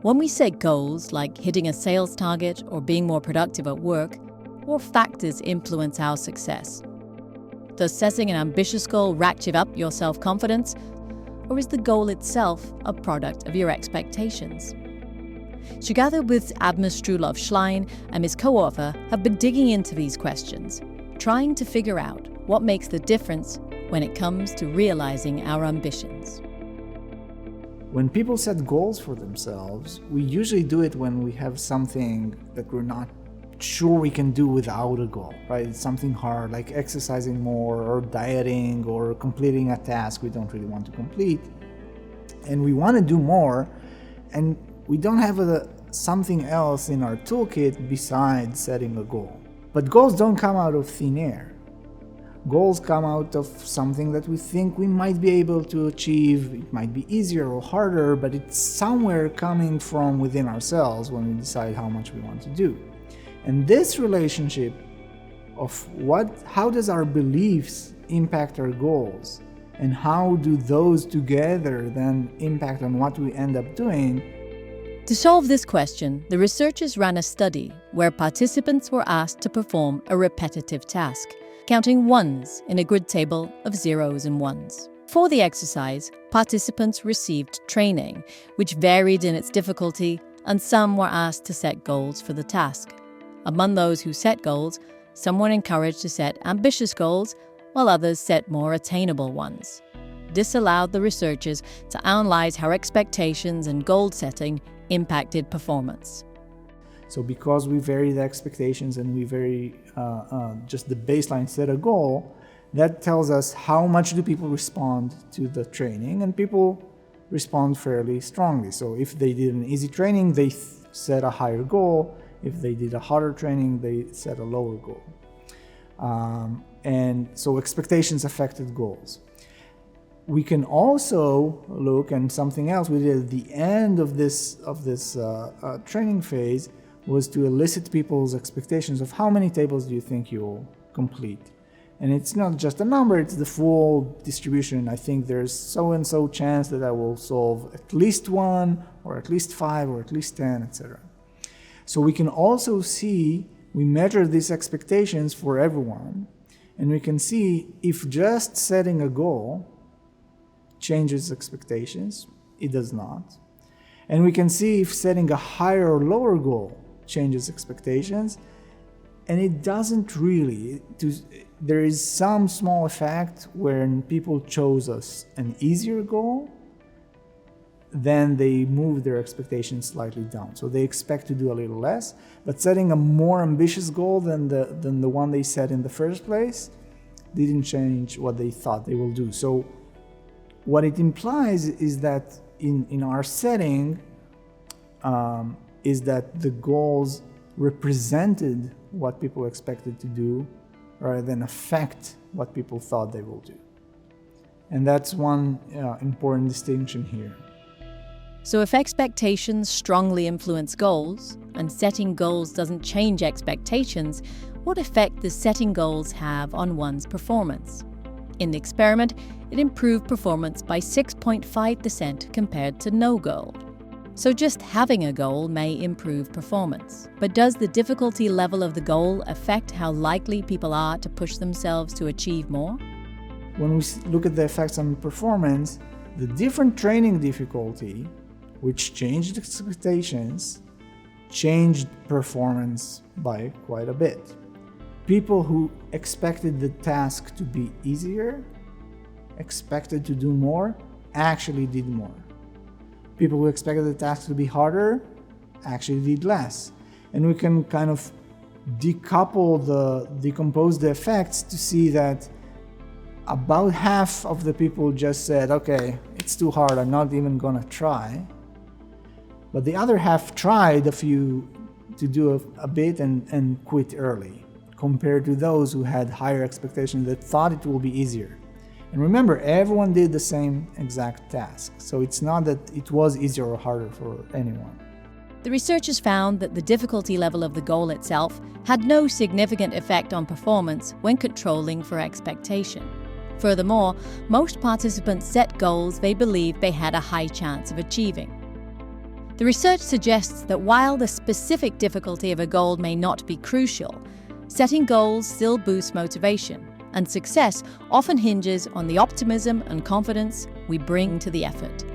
When we set goals like hitting a sales target or being more productive at work, what factors influence our success? Does setting an ambitious goal ratchet up your self-confidence, or is the goal itself a product of your expectations? Chicagobooth's Avner Strulov-Shlain and his co-author have been digging into these questions, trying to figure out what makes the difference when it comes to realizing our ambitions. When people set goals for themselves, we usually do it when we have something that we're not sure we can do without a goal, right? It's something hard, like exercising more or dieting or completing a task we don't really want to complete. And we want to do more, and we don't have something else in our toolkit besides setting a goal. But goals don't come out of thin air. Goals come out of something that we think we might be able to achieve. It might be easier or harder, but it's somewhere coming from within ourselves when we decide how much we want to do. And this relationship of how does our beliefs impact our goals, and how do those together then impact on what we end up doing? To solve this question, the researchers ran a study where participants were asked to perform a repetitive task, counting ones in a grid table of zeros and ones. For the exercise, participants received training, which varied in its difficulty, and some were asked to set goals for the task. Among those who set goals, some were encouraged to set ambitious goals, while others set more attainable ones. This allowed the researchers to analyze how expectations and goal setting impacted performance. So because we vary the expectations and we vary just the baseline set a goal, that tells us how much do people respond to the training, and people respond fairly strongly. So if they did an easy training, they set a higher goal. If they did a harder training, they set a lower goal. And so expectations affected goals. We can also look, and something else we did at the end of this training phase was to elicit people's expectations of how many tables do you think you'll complete. And it's not just a number, it's the full distribution. I think there's so-and-so chance that I will solve at least one, or at least 5, or at least 10, etc. So we can also see, we measure these expectations for everyone, and we can see if just setting a goal changes expectations. It does not. And we can see if setting a higher or lower goal changes expectations, and it doesn't really. There is some small effect when people chose an easier goal, then they move their expectations slightly down. So they expect to do a little less, but setting a more ambitious goal than the one they set in the first place didn't change what they thought they will do. So what it implies is that in our setting, is that the goals represented what people expected to do rather than affect what people thought they will do. And that's one important distinction here. So if expectations strongly influence goals, and setting goals doesn't change expectations, what effect does setting goals have on one's performance? In the experiment, it improved performance by 6.5% compared to no goal. So just having a goal may improve performance. But does the difficulty level of the goal affect how likely people are to push themselves to achieve more? When we look at the effects on performance, the different training difficulty, which changed expectations, changed performance by quite a bit. People who expected the task to be easier, expected to do more, actually did more. People who expected the task to be harder actually did less. And we can kind of decompose the effects to see that about half of the people just said, okay, it's too hard, I'm not even gonna try. But the other half tried to do a bit and quit early, compared to those who had higher expectations that thought it will be easier. And remember, everyone did the same exact task, so it's not that it was easier or harder for anyone. The researchers found that the difficulty level of the goal itself had no significant effect on performance when controlling for expectation. Furthermore, most participants set goals they believed they had a high chance of achieving. The research suggests that while the specific difficulty of a goal may not be crucial, setting goals still boosts motivation, and success often hinges on the optimism and confidence we bring to the effort.